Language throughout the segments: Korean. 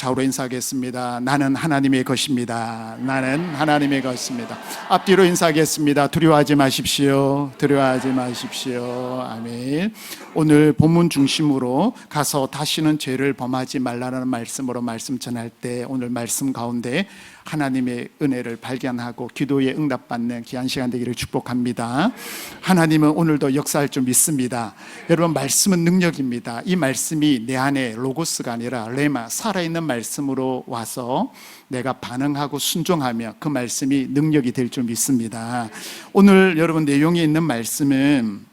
좌우로 인사하겠습니다. 나는 하나님의 것입니다. 나는 하나님의 것입니다. 앞뒤로 인사하겠습니다. 두려워하지 마십시오. 두려워하지 마십시오. 아멘. 오늘 본문 중심으로 가서 다시는 죄를 범하지 말라는 말씀으로 말씀 전할 때 오늘 말씀 가운데 하나님의 은혜를 발견하고 기도에 응답받는 귀한 시간 되기를 축복합니다. 하나님은 오늘도 역사할 줄 믿습니다. 여러분, 말씀은 능력입니다. 이 말씀이 내 안에 로고스가 아니라 레마, 살아있는 말씀으로 와서 내가 반응하고 순종하며 그 말씀이 능력이 될 줄 믿습니다. 오늘 여러분 내용이 있는 말씀은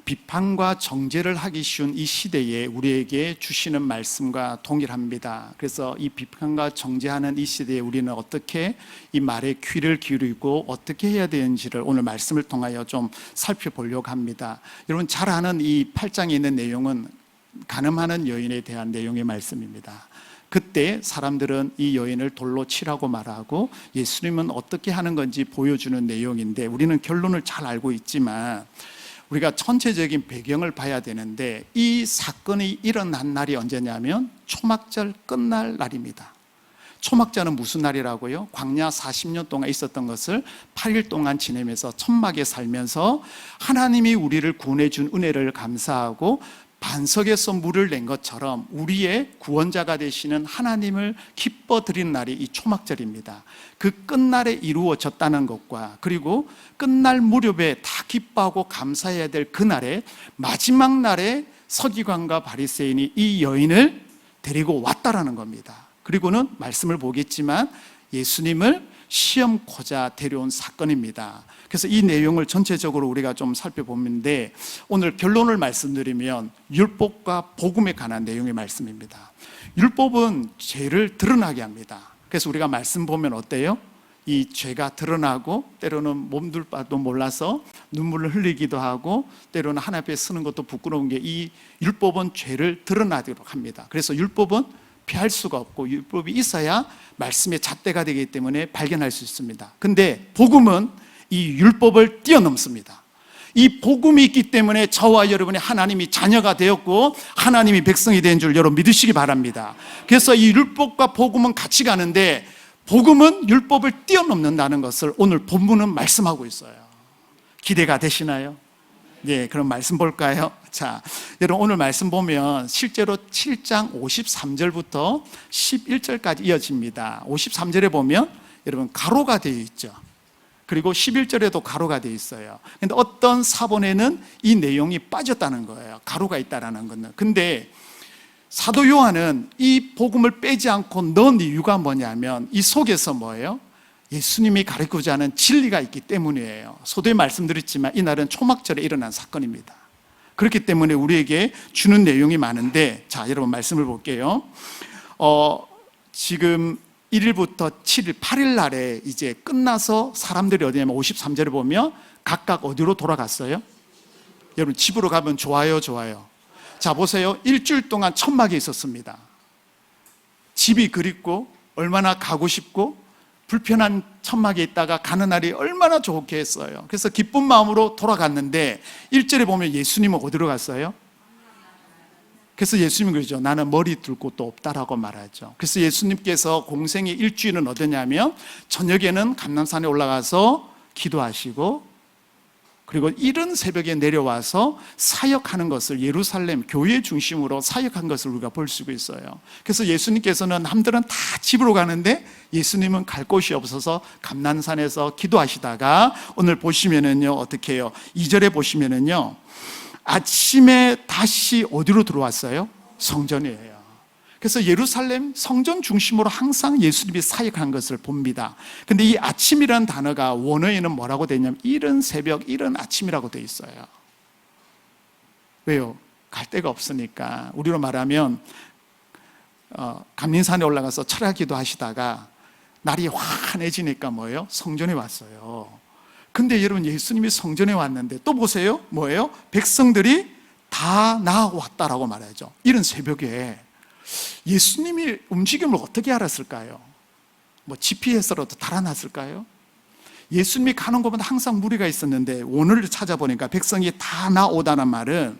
비판과 정죄를 하기 쉬운 이 시대에 우리에게 주시는 말씀과 동일합니다. 그래서 이 비판과 정죄하는 이 시대에 우리는 어떻게 이 말에 귀를 기울이고 어떻게 해야 되는지를 오늘 말씀을 통하여 좀 살펴보려고 합니다. 여러분 잘 아는 이 8장에 있는 내용은 간음하는 여인에 대한 내용의 말씀입니다. 그때 사람들은 이 여인을 돌로 치라고 말하고 예수님은 어떻게 하는 건지 보여주는 내용인데 우리는 결론을 잘 알고 있지만 우리가 전체적인 배경을 봐야 되는데 이 사건이 일어난 날이 언제냐면 초막절 끝날 날입니다. 초막절은 무슨 날이라고요? 광야 40년 동안 있었던 것을 8일 동안 지내면서 천막에 살면서 하나님이 우리를 구원해 준 은혜를 감사하고 반석에서 물을 낸 것처럼 우리의 구원자가 되시는 하나님을 기뻐 드리는 날이 이 초막절입니다. 그 끝날에 이루어졌다는 것과 그리고 끝날 무렵에 다 기뻐하고 감사해야 될 그날에 마지막 날에 서기관과 바리새인이 이 여인을 데리고 왔다라는 겁니다. 그리고는 말씀을 보겠지만 예수님을 시험코자 데려온 사건입니다. 그래서 이 내용을 전체적으로 우리가 좀 살펴보는데 오늘 결론을 말씀드리면 율법과 복음에 관한 내용의 말씀입니다. 율법은 죄를 드러나게 합니다. 그래서 우리가 말씀 보면 어때요? 이 죄가 드러나고 때로는 몸둘 바도 몰라서 눈물을 흘리기도 하고 때로는 하나님 앞에 쓰는 것도 부끄러운 게 이 율법은 죄를 드러나도록 합니다. 그래서 율법은 피할 수가 없고 율법이 있어야 말씀의 잣대가 되기 때문에 발견할 수 있습니다. 근데 복음은 이 율법을 뛰어넘습니다. 이 복음이 있기 때문에 저와 여러분이 하나님이 자녀가 되었고 하나님이 백성이 된 줄 여러분 믿으시기 바랍니다. 그래서 이 율법과 복음은 같이 가는데 복음은 율법을 뛰어넘는다는 것을 오늘 본문은 말씀하고 있어요. 기대가 되시나요? 네, 그럼 말씀 볼까요? 자, 여러분 오늘 말씀 보면 실제로 7장 53절부터 11절까지 이어집니다. 53절에 보면 여러분 가로가 되어 있죠. 그리고 11절에도 가로가 되어 있어요. 근데 어떤 사본에는 이 내용이 빠졌다는 거예요. 가로가 있다라는 것은. 근데 사도 요한은 이 복음을 빼지 않고 넣은 이유가 뭐냐면 이 속에서 뭐예요? 예수님이 가르치고자 하는 진리가 있기 때문이에요. 소도에 말씀드렸지만 이날은 초막절에 일어난 사건입니다. 그렇기 때문에 우리에게 주는 내용이 많은데 자, 여러분 말씀을 볼게요. 지금 1일부터 7일, 8일 날에 이제 끝나서 사람들이 어디냐면 53절에 보면 각각 어디로 돌아갔어요? 여러분 집으로 가면 좋아요, 좋아요. 자, 보세요. 일주일 동안 천막에 있었습니다. 집이 그립고 얼마나 가고 싶고 불편한 천막에 있다가 가는 날이 얼마나 좋게 했어요. 그래서 기쁜 마음으로 돌아갔는데 1절에 보면 예수님은 어디로 갔어요? 그래서 예수님은 그러죠. 나는 머리 둘 곳도 없다라고 말하죠. 그래서 예수님께서 공생의 일주일은 어디냐면 저녁에는 감람산에 올라가서 기도하시고 그리고 이른 새벽에 내려와서 사역하는 것을 예루살렘 교회 중심으로 사역한 것을 우리가 볼 수 있어요. 그래서 예수님께서는 남들은 다 집으로 가는데 예수님은 갈 곳이 없어서 감람산에서 기도하시다가 오늘 보시면은요 어떻게 해요? 2절에 보시면은요 아침에 다시 어디로 들어왔어요? 성전이에요. 그래서 예루살렘 성전 중심으로 항상 예수님이 사역한 것을 봅니다. 근데 이 아침이라는 단어가 원어에는 뭐라고 되어 있냐면 이른 새벽, 이른 아침이라고 되어 있어요. 왜요? 갈 데가 없으니까. 우리로 말하면 감린산에 올라가서 철야기도 하시다가 날이 환해지니까 뭐예요? 성전에 왔어요. 근데 여러분 예수님이 성전에 왔는데 또 보세요. 뭐예요? 백성들이 다 나왔다라고 말하죠. 이른 새벽에. 예수님이 움직임을 어떻게 알았을까요? 뭐 GPS로도 달아났을까요? 예수님이 가는 곳마다 항상 무리가 있었는데 오늘 찾아보니까 백성이 다 나오다는 말은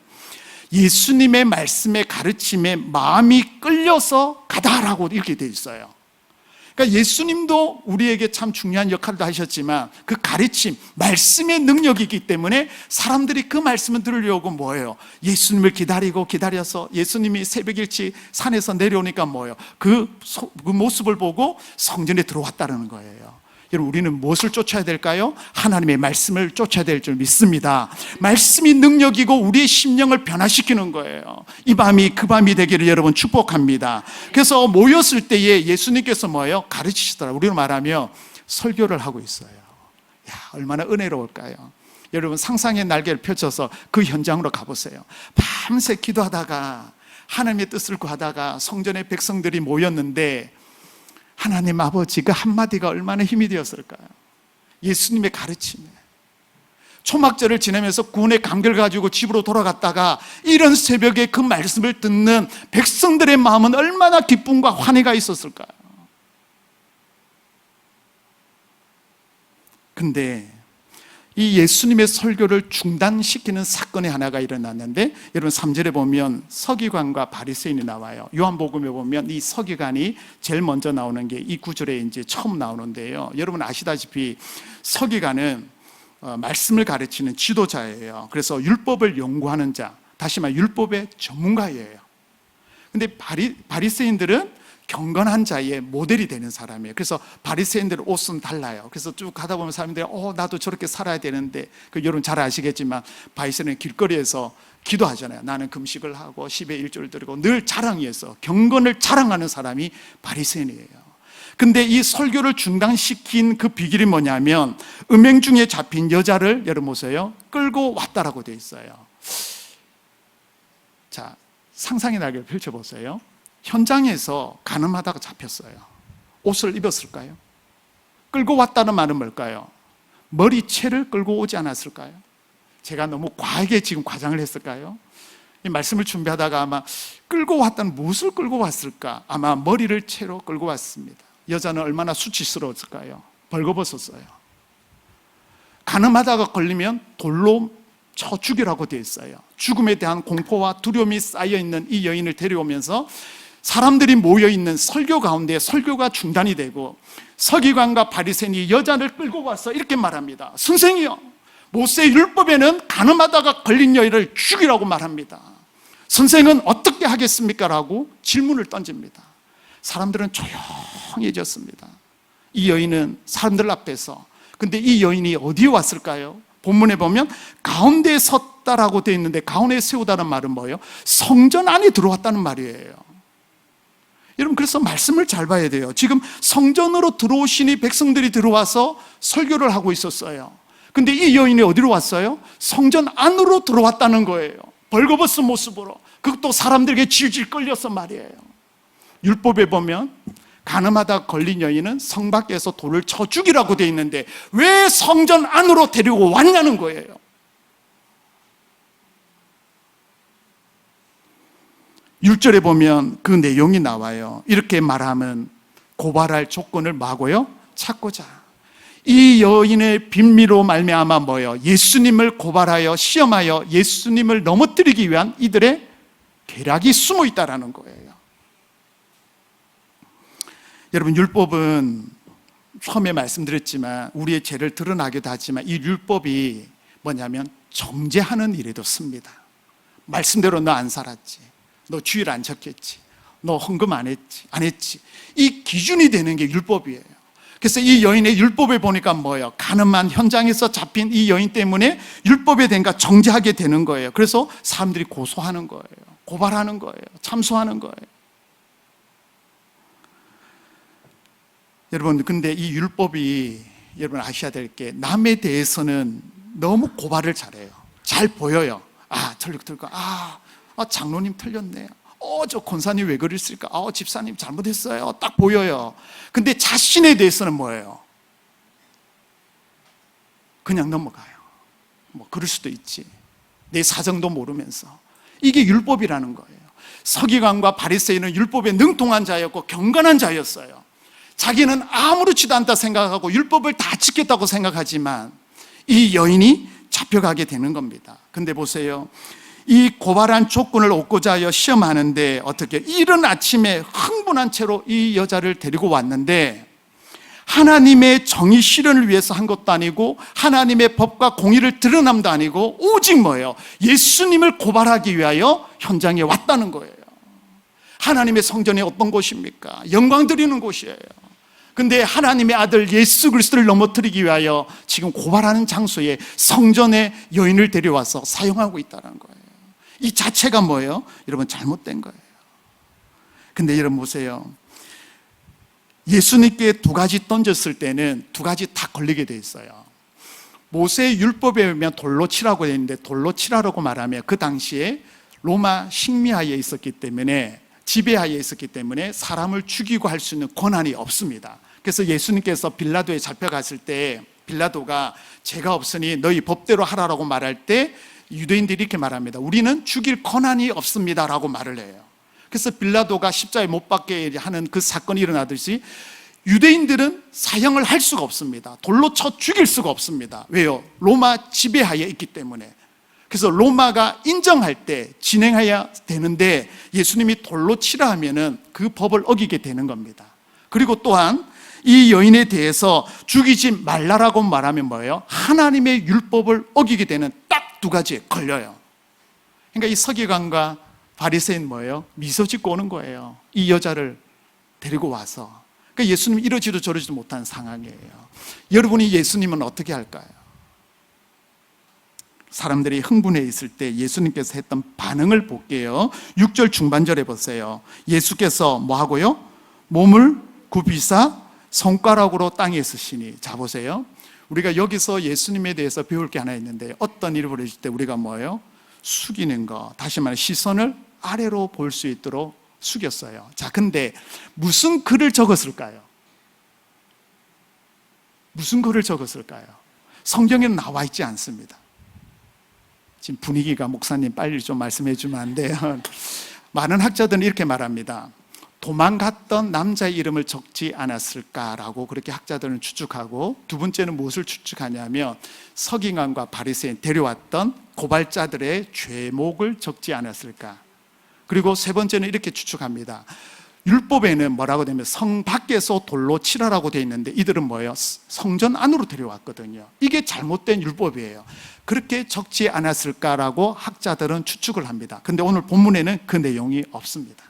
예수님의 말씀에 가르침에 마음이 끌려서 가다라고 이렇게 돼 있어요. 그러니까 예수님도 우리에게 참 중요한 역할도 하셨지만 그 가르침, 말씀의 능력이 있기 때문에 사람들이 그 말씀을 들으려고 뭐예요? 예수님을 기다려서 예수님이 새벽 일찍 산에서 내려오니까 뭐예요? 그 모습을 보고 성전에 들어왔다는 거예요. 여러분, 우리는 무엇을 쫓아야 될까요? 하나님의 말씀을 쫓아야 될 줄 믿습니다. 말씀이 능력이고 우리의 심령을 변화시키는 거예요. 이 밤이 그 밤이 되기를 여러분 축복합니다. 그래서 모였을 때에 예수님께서 뭐예요? 가르치시더라. 우리로 말하면 설교를 하고 있어요. 야, 얼마나 은혜로울까요? 여러분, 상상의 날개를 펼쳐서 그 현장으로 가보세요. 밤새 기도하다가 하나님의 뜻을 구하다가 성전에 백성들이 모였는데 하나님 아버지 그 한마디가 얼마나 힘이 되었을까요? 예수님의 가르침에. 초막절을 지내면서 구원의 감격을 가지고 집으로 돌아갔다가 이런 새벽에 그 말씀을 듣는 백성들의 마음은 얼마나 기쁨과 환희가 있었을까요? 근데 이 예수님의 설교를 중단시키는 사건이 하나가 일어났는데, 여러분 3절에 보면 서기관과 바리새인이 나와요. 요한복음에 보면 이 서기관이 제일 먼저 나오는 게 이 구절에 이제 처음 나오는데요. 여러분 아시다시피 서기관은 말씀을 가르치는 지도자예요. 그래서 율법을 연구하는 자, 다시 말해 율법의 전문가예요. 근데 바리새인들은 경건한 자의 모델이 되는 사람이에요. 그래서 바리새인들 옷은 달라요. 그래서 쭉 가다 보면 사람들이 나도 저렇게 살아야 되는데, 여러분 잘 아시겠지만 바리새인은 길거리에서 기도하잖아요. 나는 금식을 하고 10의 1조를 드리고 늘 자랑해서 경건을 자랑하는 사람이 바리새인이에요. 근데 이 설교를 중단시킨 그 비결이 뭐냐면 음행 중에 잡힌 여자를 여러분 보세요. 끌고 왔다라고 되어 있어요. 자, 상상의 날개를 펼쳐보세요. 현장에서 가늠하다가 잡혔어요. 옷을 입었을까요? 끌고 왔다는 말은 뭘까요? 머리채를 끌고 오지 않았을까요? 제가 너무 과하게 지금 과장을 했을까요? 이 말씀을 준비하다가 아마 끌고 왔다는 무엇을 끌고 왔을까? 아마 머리를 채로 끌고 왔습니다. 여자는 얼마나 수치스러웠을까요? 벌거벗었어요. 가늠하다가 걸리면 돌로 쳐 죽이라고 되어 있어요. 죽음에 대한 공포와 두려움이 쌓여있는 이 여인을 데려오면서 사람들이 모여있는 설교 가운데 설교가 중단이 되고 서기관과 바리새인이 여자를 끌고 와서 이렇게 말합니다. 선생이요, 모세 율법에는 가늠하다가 걸린 여인을 죽이라고 말합니다. 선생은 어떻게 하겠습니까? 라고 질문을 던집니다. 사람들은 조용해졌습니다. 이 여인은 사람들 앞에서, 근데 이 여인이 어디에 왔을까요? 본문에 보면 가운데에 섰다라고 되어 있는데 가운데에 세우다는 말은 뭐예요? 성전 안에 들어왔다는 말이에요. 여러분, 그래서 말씀을 잘 봐야 돼요. 지금 성전으로 들어오시니 백성들이 들어와서 설교를 하고 있었어요. 근데 이 여인이 어디로 왔어요? 성전 안으로 들어왔다는 거예요. 벌거벗은 모습으로. 그것도 사람들에게 질질 끌려서 말이에요. 율법에 보면 가늠하다 걸린 여인은 성 밖에서 돌을 쳐 죽이라고 되어 있는데 왜 성전 안으로 데리고 왔냐는 거예요. 율절에 보면 그 내용이 나와요. 이렇게 말하면 고발할 조건을 뭐하고요? 찾고자. 이 여인의 빌미로 말미암아 뭐예요? 예수님을 고발하여 시험하여 예수님을 넘어뜨리기 위한 이들의 계략이 숨어 있다라는 거예요. 여러분, 율법은 처음에 말씀드렸지만 우리의 죄를 드러나기도 하지만 이 율법이 뭐냐면 정죄하는 일에도 씁니다. 말씀대로 너 안 살았지, 너 주일 안 지켰지, 너 헌금 안 했지. 이 기준이 되는 게 율법이에요. 그래서 이 여인의 율법에 보니까 뭐예요? 가늠한 현장에서 잡힌 이 여인 때문에 율법에 대한가 정죄하게 되는 거예요. 그래서 사람들이 고소하는 거예요. 고발하는 거예요. 참소하는 거예요. 여러분, 근데 이 율법이 여러분 아셔야 될 게 남에 대해서는 너무 고발을 잘해요. 잘 보여요. 전력 들고 장로님 틀렸네. 저 권사님 왜 그랬을까? 집사님 잘못했어요. 딱 보여요. 근데 자신에 대해서는 뭐예요? 그냥 넘어가요. 뭐 그럴 수도 있지. 내 사정도 모르면서. 이게 율법이라는 거예요. 서기관과 바리새인은 율법에 능통한 자였고 경건한 자였어요. 자기는 아무렇지도 않다 생각하고 율법을 다 지켰다고 생각하지만 이 여인이 잡혀가게 되는 겁니다. 근데 보세요, 이 고발한 조건을 얻고자 하여 시험하는데 어떻게 이른 아침에 흥분한 채로 이 여자를 데리고 왔는데 하나님의 정의 실현을 위해서 한 것도 아니고 하나님의 법과 공의를 드러남도 아니고 오직 뭐예요? 예수님을 고발하기 위하여 현장에 왔다는 거예요. 하나님의 성전이 어떤 곳입니까? 영광 드리는 곳이에요. 근데 하나님의 아들 예수 그리스도를 넘어뜨리기 위하여 지금 고발하는 장소에 성전에 여인을 데려와서 사용하고 있다는 거예요. 이 자체가 뭐예요? 여러분 잘못된 거예요. 근데 여러분 보세요. 예수님께 두 가지 던졌을 때는 두 가지 다 걸리게 돼 있어요. 모세의 율법에 보면 돌로 치라고 되어 있는데 돌로 치라고 말하면 그 당시에 로마 식미하에 있었기 때문에 지배하에 있었기 때문에 사람을 죽이고 할 수 있는 권한이 없습니다. 그래서 예수님께서 빌라도에 잡혀갔을 때 빌라도가 죄가 없으니 너희 법대로 하라라고 말할 때 유대인들이 이렇게 말합니다. 우리는 죽일 권한이 없습니다라고 말을 해요. 그래서 빌라도가 십자가에 못 박게 하는 그 사건이 일어나듯이 유대인들은 사형을 할 수가 없습니다. 돌로 쳐 죽일 수가 없습니다. 왜요? 로마 지배하에 있기 때문에. 그래서 로마가 인정할 때 진행해야 되는데 예수님이 돌로 치라 하면은 그 법을 어기게 되는 겁니다. 그리고 또한 이 여인에 대해서 죽이지 말라라고 말하면 뭐예요? 하나님의 율법을 어기게 되는 딱 두 가지에 걸려요. 그러니까 이 서기관과 바리새인 뭐예요? 미소 짓고 오는 거예요. 이 여자를 데리고 와서. 그러니까 예수님이 이러지도 저러지도 못한 상황이에요. 여러분이 예수님은 어떻게 할까요? 사람들이 흥분해 있을 때 예수님께서 했던 반응을 볼게요. 6절 중반절에 보세요. 예수께서 뭐 하고요? 몸을 굽히사 손가락으로 땅에 쓰시니. 자 보세요. 우리가 여기서 예수님에 대해서 배울 게 하나 있는데 어떤 일을 벌어질 때 우리가 뭐예요? 숙이는 거. 다시 말해 시선을 아래로 볼 수 있도록 숙였어요. 자, 근데 무슨 글을 적었을까요? 무슨 글을 적었을까요? 성경에는 나와 있지 않습니다. 지금 분위기가 목사님 빨리 좀 말씀해 주면 안 돼요? 많은 학자들은 이렇게 말합니다. 도망갔던 남자의 이름을 적지 않았을까라고 그렇게 학자들은 추측하고, 두 번째는 무엇을 추측하냐면 서기관과 바리새인 데려왔던 고발자들의 죄목을 적지 않았을까. 그리고 세 번째는 이렇게 추측합니다. 율법에는 뭐라고 되면 성 밖에서 돌로 치라라고 되어 있는데 이들은 뭐예요? 성전 안으로 데려왔거든요. 이게 잘못된 율법이에요. 그렇게 적지 않았을까라고 학자들은 추측을 합니다. 근데 오늘 본문에는 그 내용이 없습니다.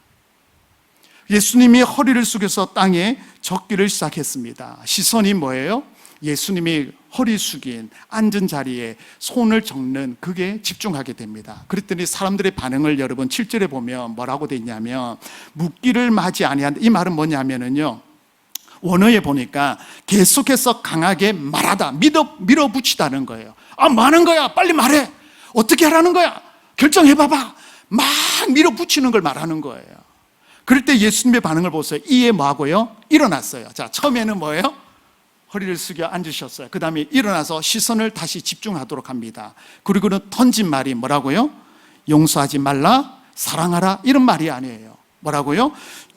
예수님이 허리를 숙여서 땅에 적기를 시작했습니다. 시선이 뭐예요? 예수님이 허리 숙인 앉은 자리에 손을 적는 그게 집중하게 됩니다. 그랬더니 사람들의 반응을 여러분 7절에 보면 뭐라고 돼 있냐면 묻기를 마지 아니한다. 이 말은 뭐냐면은요, 원어에 보니까 계속해서 강하게 말하다, 밀어붙이다는 거예요. 아, 뭐 하는 거야? 빨리 말해. 어떻게 하라는 거야? 결정해봐봐. 막 밀어붙이는 걸 말하는 거예요. 그럴 때 예수님의 반응을 보세요. 이에 뭐하고요? 일어났어요. 자, 처음에는 뭐예요? 허리를 숙여 앉으셨어요. 그 다음에 일어나서 시선을 다시 집중하도록 합니다. 그리고는 던진 말이 뭐라고요? 용서하지 말라, 사랑하라, 이런 말이 아니에요. 뭐라고요?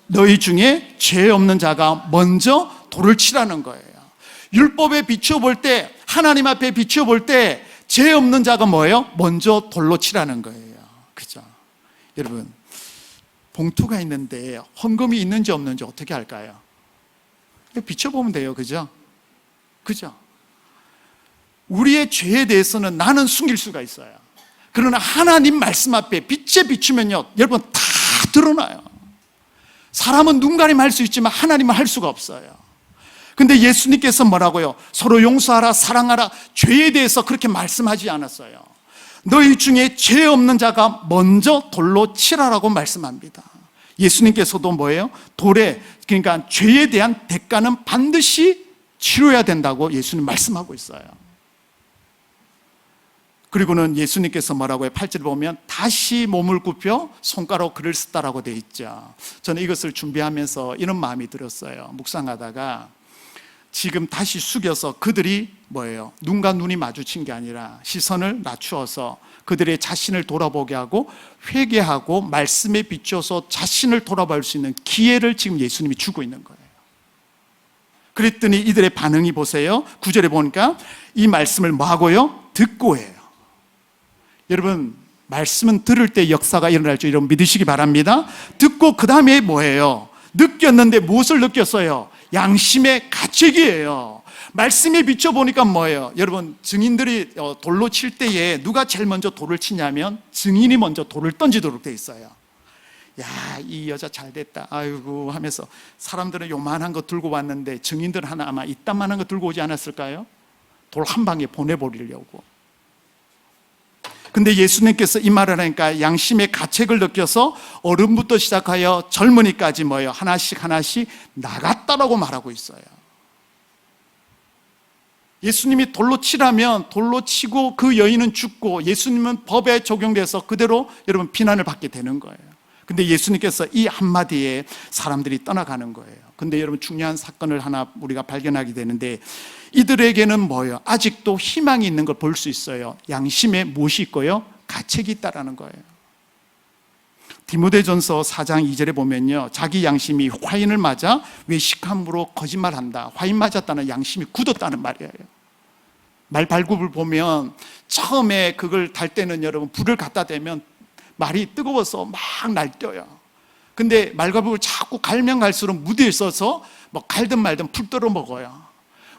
너희 중에 죄 없는 자가 먼저 돌을 치라는 거예요. 율법에 비춰볼 때, 하나님 앞에 비춰볼 때 죄 없는 자가 뭐예요? 먼저 돌로 치라는 거예요. 그죠? 여러분, 봉투가 있는데 헌금이 있는지 없는지 어떻게 할까요? 비춰보면 돼요. 그죠? 그죠? 우리의 죄에 대해서는 나는 숨길 수가 있어요. 그러나 하나님 말씀 앞에 빛에 비추면요, 여러분 다 드러나요. 사람은 눈 가림할 수 있지만 하나님은 할 수가 없어요. 근데 예수님께서 뭐라고요? 서로 용서하라, 사랑하라, 죄에 대해서 그렇게 말씀하지 않았어요. 너희 중에 죄 없는 자가 먼저 돌로 치라라고 말씀합니다. 예수님께서도 뭐예요? 돌에, 그러니까 죄에 대한 대가는 반드시 치러야 된다고 예수님 말씀하고 있어요. 그리고는 예수님께서 뭐라고 해요? 8절 보면 다시 몸을 굽혀 손가락으로 글을 쓰다라고 되어 있죠. 저는 이것을 준비하면서 이런 마음이 들었어요. 묵상하다가 지금 다시 숙여서 그들이 뭐예요? 눈과 눈이 마주친 게 아니라 시선을 낮추어서 그들의 자신을 돌아보게 하고 회개하고 말씀에 비춰서 자신을 돌아볼 수 있는 기회를 지금 예수님이 주고 있는 거예요. 그랬더니 이들의 반응이 보세요. 9절에 보니까 이 말씀을 뭐 하고요? 듣고 해요. 여러분, 말씀은 들을 때 역사가 일어날 줄 여러분 믿으시기 바랍니다. 듣고 그 다음에 뭐예요? 느꼈는데 무엇을 느꼈어요? 양심의 가책이에요. 말씀에 비춰보니까 뭐예요? 여러분, 증인들이 돌로 칠 때에 누가 제일 먼저 돌을 치냐면 증인이 먼저 돌을 던지도록 돼 있어요. 야, 이 여자 잘 됐다, 아이고 하면서 사람들은 요만한 거 들고 왔는데 증인들은 하나 아마 이딴만한 거 들고 오지 않았을까요? 돌 한 방에 보내버리려고. 근데 예수님께서 이 말을 하니까 양심의 가책을 느껴서 어른부터 시작하여 젊은이까지 뭐예요? 하나씩 하나씩 나갔다라고 말하고 있어요. 예수님이 돌로 치라면 돌로 치고 그 여인은 죽고 예수님은 법에 적용돼서 그대로 여러분 비난을 받게 되는 거예요. 근데 예수님께서 이 한마디에 사람들이 떠나가는 거예요. 근데 여러분 중요한 사건을 하나 우리가 발견하게 되는데 이들에게는 뭐예요? 아직도 희망이 있는 걸 볼 수 있어요. 양심에 무엇이 있고요? 가책이 있다라는 거예요. 디모데전서 4장 2절에 보면요, 자기 양심이 화인을 맞아 외식함으로 거짓말한다. 화인 맞았다는 양심이 굳었다는 말이에요. 말 발굽을 보면 처음에 그걸 달 때는 여러분 불을 갖다 대면 말이 뜨거워서 막 날뛰어요. 근데 말발굽을 자꾸 갈면 갈수록 무디에 있어서 뭐 갈든 말든 풀 떨어 먹어요.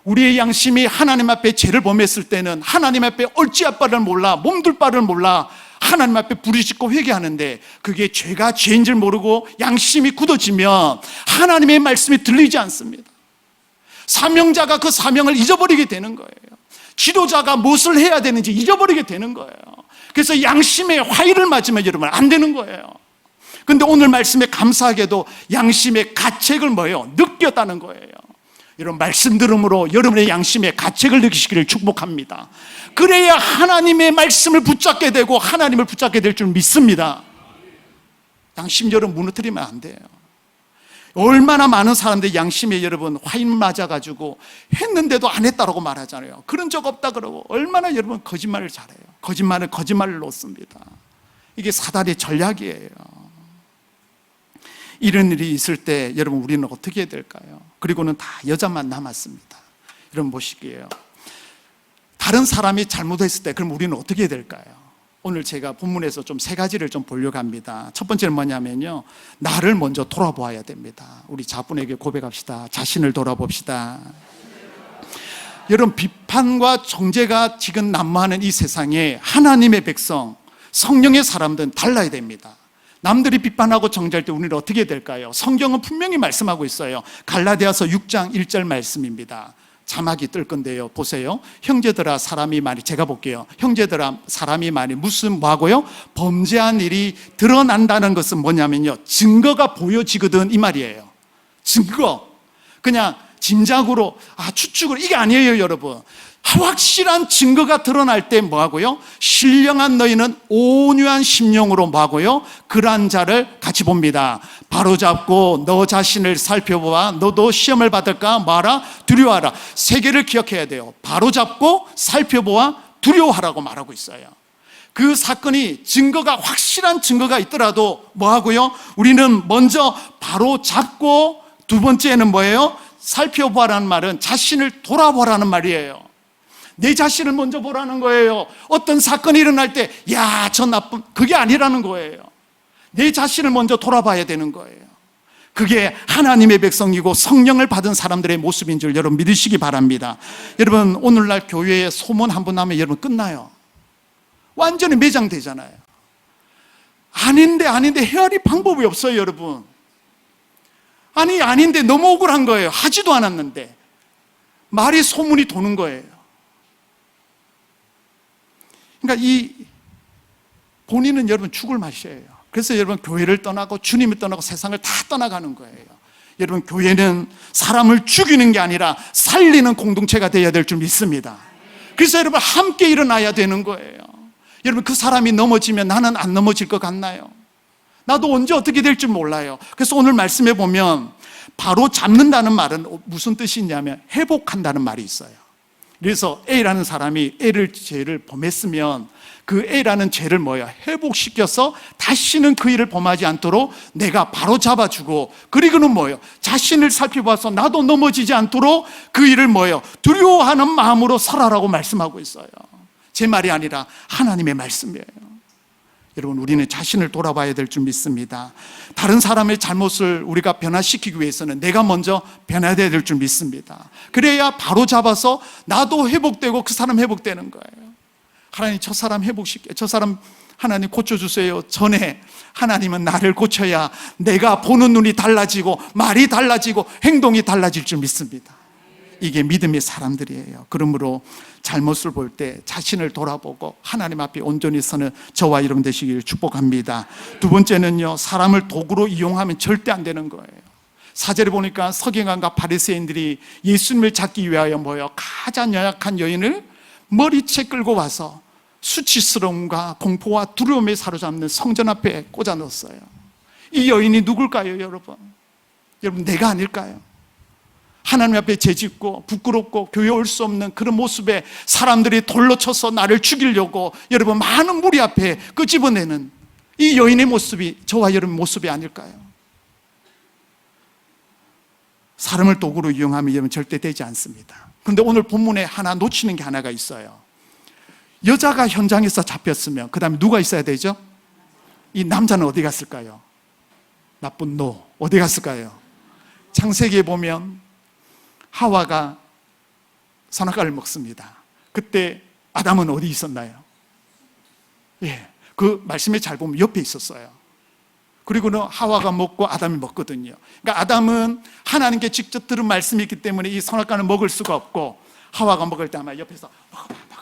우리의 양심이 하나님 앞에 죄를 범했을 때는 하나님 앞에 옳지할 바를 몰라, 몸둘 바를 몰라 하나님 앞에 부르짖고 회개하는데 그게 죄가 죄인 줄 모르고 양심이 굳어지면 하나님의 말씀이 들리지 않습니다. 사명자가 그 사명을 잊어버리게 되는 거예요. 지도자가 무엇을 해야 되는지 잊어버리게 되는 거예요. 그래서 양심의 화의를 맞으면 여러분 안 되는 거예요. 근데 오늘 말씀에 감사하게도 양심의 가책을 뭐예요? 느꼈다는 거예요. 여러분 말씀 들음으로 여러분의 양심의 가책을 느끼시기를 축복합니다. 그래야 하나님의 말씀을 붙잡게 되고 하나님을 붙잡게 될 줄 믿습니다. 양심 여러분 무너뜨리면 안 돼요. 얼마나 많은 사람들이 양심에 여러분 화인 맞아가지고 했는데도 안 했다라고 말하잖아요. 그런 적 없다 그러고 얼마나 여러분 거짓말을 잘해요. 거짓말은 거짓말을 놓습니다. 이게 사단의 전략이에요. 이런 일이 있을 때 여러분 우리는 어떻게 해야 될까요? 그리고는 다 여자만 남았습니다. 여러분 보시기에요. 다른 사람이 잘못했을 때 그럼 우리는 어떻게 해야 될까요? 오늘 제가 본문에서 좀 세 가지를 좀 보려고 합니다. 첫 번째는 뭐냐면요, 나를 먼저 돌아보아야 됩니다. 우리 자분에게 고백합시다. 자신을 돌아봅시다. 여러분 비판과 정죄가 지금 난무하는 이 세상에 하나님의 백성, 성령의 사람들은 달라야 됩니다. 남들이 비판하고 정죄할 때 우리는 어떻게 될까요? 성경은 분명히 말씀하고 있어요. 갈라디아서 6장 1절 말씀입니다. 자막이 뜰 건데요, 보세요. 형제들아 사람이 많이, 제가 볼게요. 형제들아 사람이 많이 무슨 뭐하고요? 범죄한 일이 드러난다는 것은 뭐냐면요, 증거가 보여지거든 이 말이에요. 증거. 그냥 짐작으로 추측으로 이게 아니에요. 여러분 확실한 증거가 드러날 때 뭐하고요? 신령한 너희는 온유한 심령으로 뭐하고요? 그러한 자를 같이 봅니다. 바로잡고 너 자신을 살펴보아 너도 시험을 받을까 마라 두려워하라. 세 개를 기억해야 돼요. 바로잡고 살펴보아 두려워하라고 말하고 있어요. 그 사건이 증거가 확실한 증거가 있더라도 뭐하고요? 우리는 먼저 바로잡고 두 번째는 뭐예요? 살펴보라는 말은 자신을 돌아보라는 말이에요. 내 자신을 먼저 보라는 거예요. 어떤 사건이 일어날 때 야, 저 나쁜, 그게 아니라는 거예요. 내 자신을 먼저 돌아봐야 되는 거예요. 그게 하나님의 백성이고 성령을 받은 사람들의 모습인 줄 여러분 믿으시기 바랍니다. 여러분 오늘날 교회에 소문 한 번 나면 여러분 끝나요. 완전히 매장되잖아요. 아닌데 헤아릴 방법이 없어요. 여러분 아닌데 너무 억울한 거예요. 하지도 않았는데 말이 소문이 도는 거예요. 그러니까 이 본인은 여러분 죽을 맛이에요. 그래서 여러분 교회를 떠나고 주님을 떠나고 세상을 다 떠나가는 거예요. 여러분 교회는 사람을 죽이는 게 아니라 살리는 공동체가 되어야 될 줄 믿습니다. 그래서 여러분 함께 일어나야 되는 거예요. 여러분 그 사람이 넘어지면 나는 안 넘어질 것 같나요? 나도 언제 어떻게 될지 몰라요. 그래서 오늘 말씀해 보면 바로 잡는다는 말은 무슨 뜻이 있냐면 회복한다는 말이 있어요. 그래서 A라는 사람이 죄를 범했으면 그 A라는 죄를 회복시켜서 다시는 그 일을 범하지 않도록 내가 바로 잡아주고, 그리고는 자신을 살펴봐서 나도 넘어지지 않도록 그 일을 두려워하는 마음으로 설하라고 말씀하고 있어요. 제 말이 아니라 하나님의 말씀이에요. 여러분, 우리는 자신을 돌아봐야 될 줄 믿습니다. 다른 사람의 잘못을 우리가 변화시키기 위해서는 내가 먼저 변화해야 될 줄 믿습니다. 그래야 바로 잡아서 나도 회복되고 그 사람 회복되는 거예요. 하나님, 저 사람 회복시켜, 저 사람 하나님 고쳐주세요 전에 하나님은 나를 고쳐야 내가 보는 눈이 달라지고 말이 달라지고 행동이 달라질 줄 믿습니다. 이게 믿음의 사람들이에요. 그러므로 잘못을 볼 때 자신을 돌아보고 하나님 앞에 온전히 서는 저와 여러분 되시기를 축복합니다. 두 번째는요, 사람을 도구로 이용하면 절대 안 되는 거예요. 4절에 보니까 서기관과 바리새인들이 예수님을 잡기 위하여 모여 가장 연약한 여인을 머리채 끌고 와서 수치스러움과 공포와 두려움에 사로잡는 성전 앞에 꽂아 넣었어요. 이 여인이 누굴까요, 여러분? 여러분, 내가 아닐까요? 하나님 앞에 죄짓고 부끄럽고 교회 올 수 없는 그런 모습에 사람들이 돌로 쳐서 나를 죽이려고 여러분 많은 무리 앞에 끄집어내는 이 여인의 모습이 저와 여러분 모습이 아닐까요? 사람을 도구로 이용하면 여러분 절대 되지 않습니다. 그런데 오늘 본문에 하나 놓치는 게 하나가 있어요. 여자가 현장에서 잡혔으면 그 다음에 누가 있어야 되죠? 이 남자는 어디 갔을까요? 나쁜 노 어디 갔을까요? 창세기에 보면 하와가 선악과를 먹습니다. 그때 아담은 어디 있었나요? 그 말씀에 잘 보면 옆에 있었어요. 그리고는 하와가 먹고 아담이 먹거든요. 그러니까 아담은 하나님께 직접 들은 말씀이 있기 때문에 이 선악과는 먹을 수가 없고, 하와가 먹을 때 아마 옆에서 먹어봐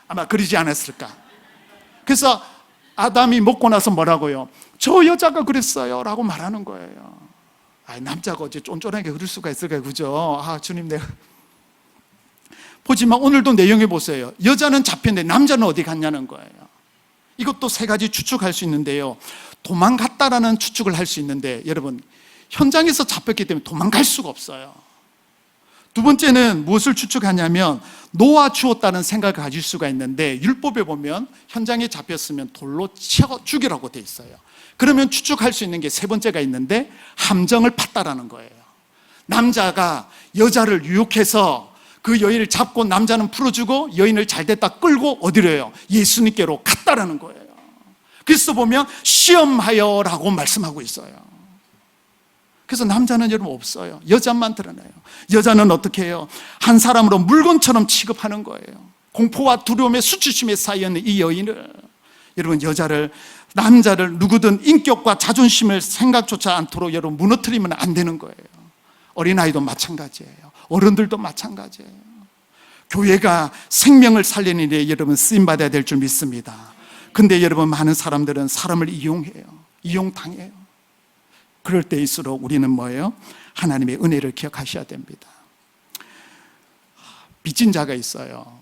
아마 그러지 않았을까. 그래서 아담이 먹고 나서 뭐라고요? 저 여자가 그랬어요 라고 말하는 거예요. 남자가 어째 쫀쫀하게 그럴 수가 있을까요? 그죠? 주님, 내가 보지만 오늘도 내용해 보세요. 여자는 잡혔는데 남자는 어디 갔냐는 거예요. 이것도 세 가지 추측할 수 있는데요, 도망갔다라는 추측을 할 수 있는데, 여러분 현장에서 잡혔기 때문에 도망갈 수가 없어요. 두 번째는 무엇을 추측하냐면 놓아주었다는 생각을 가질 수가 있는데, 율법에 보면 현장에 잡혔으면 돌로 쳐 죽이라고 돼 있어요. 그러면 추측할 수 있는 게 세 번째가 있는데, 함정을 팠다라는 거예요. 남자가 여자를 유혹해서 그 여인을 잡고 남자는 풀어주고 여인을 잘 됐다 끌고 어디로요? 예수님께로 갔다라는 거예요. 그래서 보면 시험하여라고 말씀하고 있어요. 그래서 남자는 여러분 없어요. 여자만 드러나요. 여자는 어떻게 해요? 한 사람으로 물건처럼 취급하는 거예요. 공포와 두려움에 수치심에 쌓여있는 이 여인을, 여러분 여자를, 남자를 누구든 인격과 자존심을 생각조차 않도록 여러분 무너뜨리면 안 되는 거예요. 어린아이도 마찬가지예요. 어른들도 마찬가지예요. 교회가 생명을 살리는 일에 여러분 쓰임받아야 될 줄 믿습니다. 근데 여러분 많은 사람들은 사람을 이용해요. 이용당해요. 그럴 때일수록 우리는 뭐예요? 하나님의 은혜를 기억하셔야 됩니다. 빚진 자가 있어요.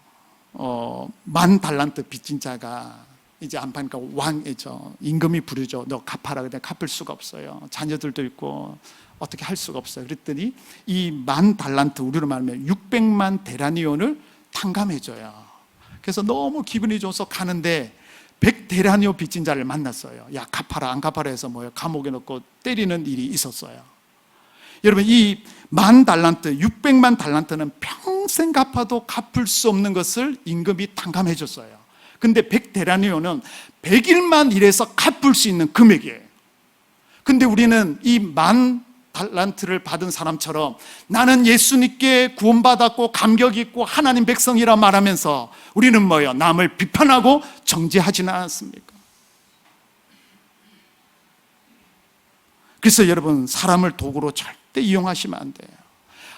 10,000달란트 빚진 자가 이제 안 파니까 왕이죠. 임금이 부르죠. 너 갚아라. 근데 갚을 수가 없어요. 자녀들도 있고 어떻게 할 수가 없어요. 그랬더니 이 10,000달란트, 우리로 말하면 600만 데나리온을 탕감해줘요. 그래서 너무 기분이 좋아서 가는데 100데나리온 빚진 자를 만났어요. 야, 갚아라 안 갚아라 해서 뭐예요? 감옥에 넣고 때리는 일이 있었어요. 여러분 이 10,000달란트, 600만 달란트는 평생 갚아도 갚을 수 없는 것을 임금이 탕감해 줬어요. 근데 100데나리온은 100일만 일해서 갚을 수 있는 금액이에요. 근데 우리는 이 10,000달란트를 받은 사람처럼 나는 예수님께 구원받았고 감격 있고 하나님 백성이라 말하면서 우리는 뭐예요? 남을 비판하고 정죄하지는 않았습니까? 그래서 여러분 사람을 도구로 절대 이용하시면 안 돼요.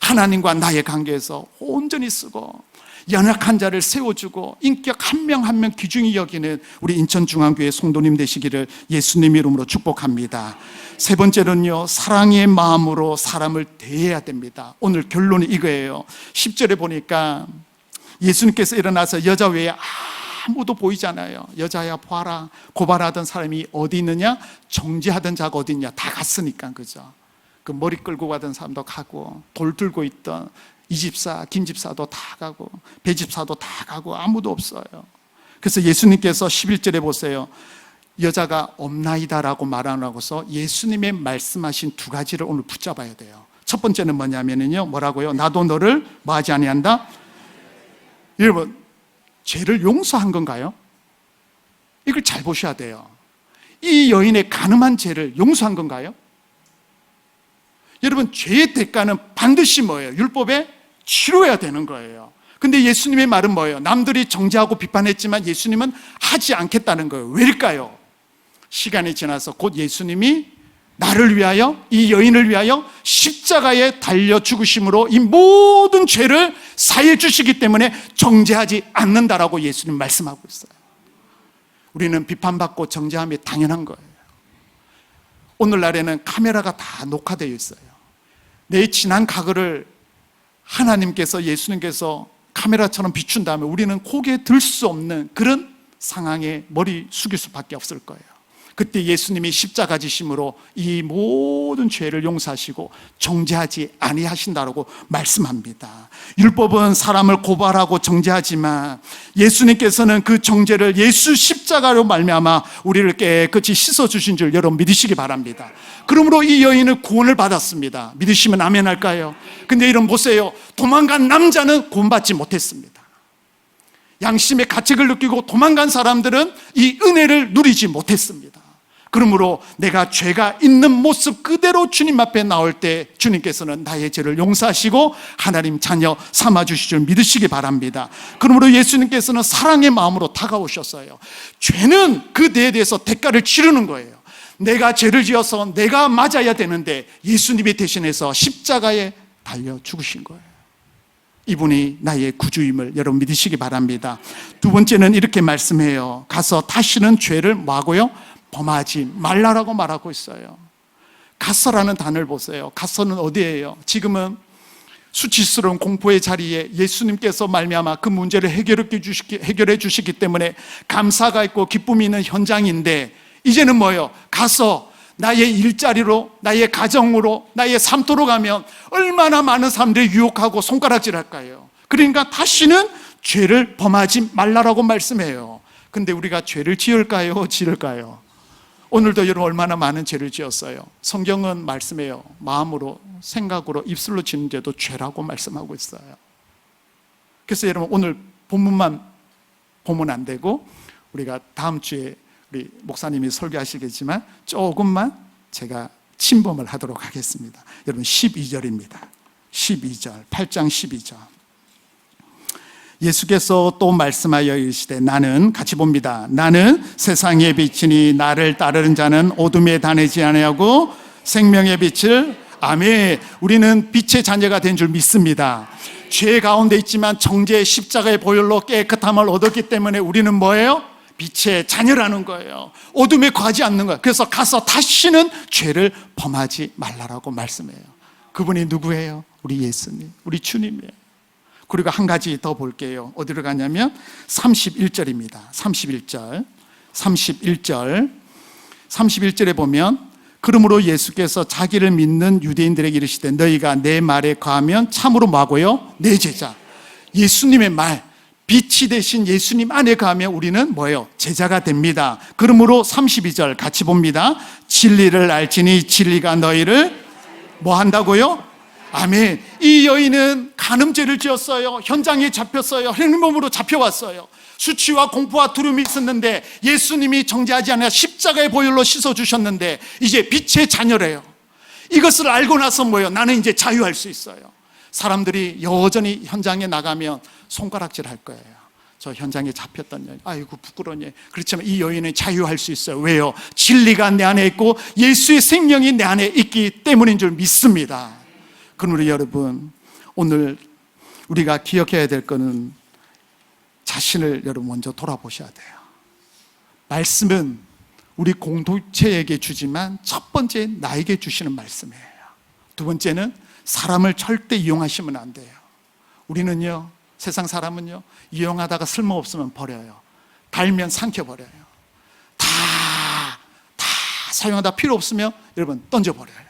하나님과 나의 관계에서 온전히 쓰고 연약한 자를 세워주고 인격 한 명 한 명 귀중히 여기는 우리 인천중앙교회 성도님 되시기를 예수님 이름으로 축복합니다. 세 번째는요, 사랑의 마음으로 사람을 대해야 됩니다. 오늘 결론이 이거예요. 10절에 보니까 예수님께서 일어나서 여자 외에 아무도 보이지 않아요. 여자야 봐라, 고발하던 사람이 어디 있느냐, 정죄하던 자가 어디 있냐, 다 갔으니까. 그죠? 그 머리 끌고 가던 사람도 가고, 돌 들고 있던 이 집사, 김 집사도 다 가고, 배 집사도 다 가고, 아무도 없어요. 그래서 예수님께서 11절에 보세요. 여자가 없나이다라고 말하고서 예수님의 말씀하신 두 가지를 오늘 붙잡아야 돼요. 첫 번째는 뭐냐면요, 뭐라고요? 나도 너를 뭐하지 아니한다? 여러분, 죄를 용서한 건가요? 이걸 잘 보셔야 돼요. 이 여인의 간음한 죄를 용서한 건가요? 여러분, 죄의 대가는 반드시 뭐예요? 율법에 치러야 되는 거예요. 근데 예수님의 말은 뭐예요? 남들이 정죄하고 비판했지만 예수님은 하지 않겠다는 거예요. 왜일까요? 시간이 지나서 곧 예수님이 나를 위하여, 이 여인을 위하여 십자가에 달려 죽으심으로 이 모든 죄를 사해 주시기 때문에 정죄하지 않는다라고 예수님 말씀하고 있어요. 우리는 비판받고 정죄함이 당연한 거예요. 오늘날에는 카메라가 다 녹화되어 있어요. 내 지난 과거를 하나님께서, 예수님께서 카메라처럼 비춘 다음에 우리는 고개 들 수 없는 그런 상황에 머리 숙일 수밖에 없을 거예요. 그때 예수님이 십자가 지심으로 이 모든 죄를 용서하시고 정죄하지 아니하신다라고 말씀합니다. 율법은 사람을 고발하고 정죄하지만 예수님께서는 그 정죄를 예수 십자가로 말미암아 우리를 깨끗이 씻어주신 줄 여러분 믿으시기 바랍니다. 그러므로 이 여인은 구원을 받았습니다. 믿으시면 아멘 할까요? 근데 이런 보세요. 도망간 남자는 구원받지 못했습니다. 양심의 가책을 느끼고 도망간 사람들은 이 은혜를 누리지 못했습니다. 그러므로 내가 죄가 있는 모습 그대로 주님 앞에 나올 때 주님께서는 나의 죄를 용서하시고 하나님 자녀 삼아주실 줄 믿으시기 바랍니다. 그러므로 예수님께서는 사랑의 마음으로 다가오셨어요. 죄는 그 죄에 대해서 대가를 치르는 거예요. 내가 죄를 지어서 내가 맞아야 되는데 예수님이 대신해서 십자가에 달려 죽으신 거예요. 이분이 나의 구주임을 여러분 믿으시기 바랍니다. 두 번째는 이렇게 말씀해요. 가서 다시는 죄를 뭐하고요? 범하지 말라라고 말하고 있어요. 가서라는 단어를 보세요. 가서는 어디예요? 지금은 수치스러운 공포의 자리에 예수님께서 말미암아 그 문제를 해결해 주시기 때문에 감사가 있고 기쁨이 있는 현장인데 이제는 뭐예요? 가서 나의 일자리로, 나의 가정으로, 나의 삶토로 가면 얼마나 많은 사람들이 유혹하고 손가락질 할까요? 그러니까 다시는 죄를 범하지 말라라고 말씀해요. 근데 우리가 죄를 지을까요? 지을까요? 오늘도 여러분 얼마나 많은 죄를 지었어요. 성경은 말씀해요. 마음으로, 생각으로, 입술로 짓는 죄도 죄라고 말씀하고 있어요. 그래서 여러분 오늘 본문만 보면 안 되고 우리가 다음 주에 우리 목사님이 설교하시겠지만 조금만 제가 침범을 하도록 하겠습니다. 여러분 12절입니다. 12절, 8장 12절. 예수께서 또 말씀하여 이르시되 나는, 같이 봅니다. 나는 세상의 빛이니 나를 따르는 자는 어둠에 다니지 아니하고 생명의 빛을, 아멘. 우리는 빛의 자녀가 된 줄 믿습니다. 죄 가운데 있지만 정죄의 십자가의 보혈로 깨끗함을 얻었기 때문에 우리는 뭐예요? 빛의 자녀라는 거예요. 어둠에 거하지 않는 거예요. 그래서 가서 다시는 죄를 범하지 말라라고 말씀해요. 그분이 누구예요? 우리 예수님, 우리 주님이에요. 그리고 한 가지 더 볼게요. 어디로 가냐면 31절입니다. 31절에 보면 그러므로 예수께서 자기를 믿는 유대인들에게 이르시되 너희가 내 말에 거하면 참으로 뭐하고요? 내 제자. 예수님의 말, 빛이 되신 예수님 안에 거하면 우리는 뭐예요? 제자가 됩니다. 그러므로 32절 같이 봅니다. 진리를 알지니 진리가 너희를 뭐 한다고요? 아멘. 이 여인은 간음죄를 지었어요. 현장에 잡혔어요. 행범으로 잡혀왔어요. 수치와 공포와 두려움이 있었는데 예수님이 정죄하지 않아 십자가의 보혈로 씻어주셨는데 이제 빛의 자녀래요. 이것을 알고 나서 뭐예요? 나는 이제 자유할 수 있어요. 사람들이 여전히 현장에 나가면 손가락질 할 거예요. 저 현장에 잡혔던 여인, 아이고 부끄러운 여인. 그렇지만 이 여인은 자유할 수 있어요. 왜요? 진리가 내 안에 있고 예수의 생명이 내 안에 있기 때문인 줄 믿습니다. 그러므로 여러분 오늘 우리가 기억해야 될 것은 자신을 여러분 먼저 돌아보셔야 돼요. 말씀은 우리 공동체에게 주지만 첫 번째 나에게 주시는 말씀이에요. 두 번째는 사람을 절대 이용하시면 안 돼요. 우리는요, 세상 사람은요, 이용하다가 쓸모없으면 버려요. 달면 삼켜버려요. 다 사용하다 필요 없으면 여러분 던져버려요.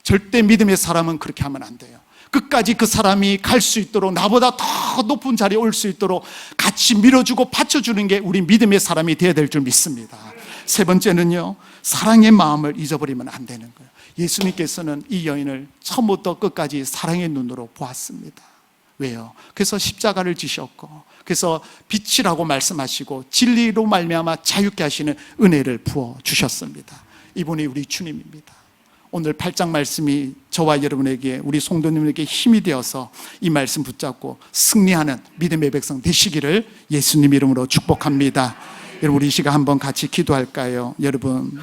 절대 믿음의 사람은 그렇게 하면 안 돼요. 끝까지 그 사람이 갈 수 있도록, 나보다 더 높은 자리에 올 수 있도록 같이 밀어주고 받쳐주는 게 우리 믿음의 사람이 되어야 될 줄 믿습니다. 세 번째는요, 사랑의 마음을 잊어버리면 안 되는 거예요. 예수님께서는 이 여인을 처음부터 끝까지 사랑의 눈으로 보았습니다. 왜요? 그래서 십자가를 지셨고, 그래서 빛이라고 말씀하시고 진리로 말미암아 자유케 하시는 은혜를 부어 주셨습니다. 이분이 우리 주님입니다. 오늘 8장 말씀이 저와 여러분에게, 우리 성도님에게 힘이 되어서 이 말씀 붙잡고 승리하는 믿음의 백성 되시기를 예수님 이름으로 축복합니다. 여러분, 우리 이 시간 한번 같이 기도할까요? 여러분,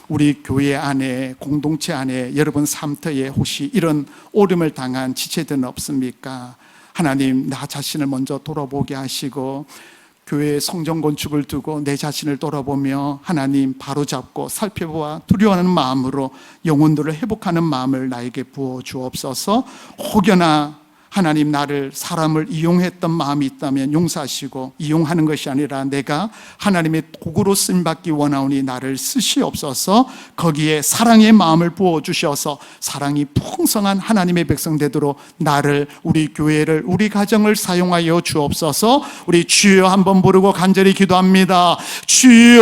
우리 교회 안에, 공동체 안에, 여러분 삶터에 혹시 이런 오름을 당한 지체들은 없습니까? 하나님, 나 자신을 먼저 돌아보게 하시고 교회의 성전 건축을 두고 내 자신을 돌아보며 하나님 바로잡고 살펴보아 두려워하는 마음으로 영혼들을 회복하는 마음을 나에게 부어 주옵소서. 혹여나 하나님, 나를, 사람을 이용했던 마음이 있다면 용서하시고, 이용하는 것이 아니라 내가 하나님의 도구로 쓰임받기 원하오니 나를 쓰시옵소서. 거기에 사랑의 마음을 부어주셔서 사랑이 풍성한 하나님의 백성 되도록 나를, 우리 교회를, 우리 가정을 사용하여 주옵소서. 우리 주여 한번 부르고 간절히 기도합니다. 주여,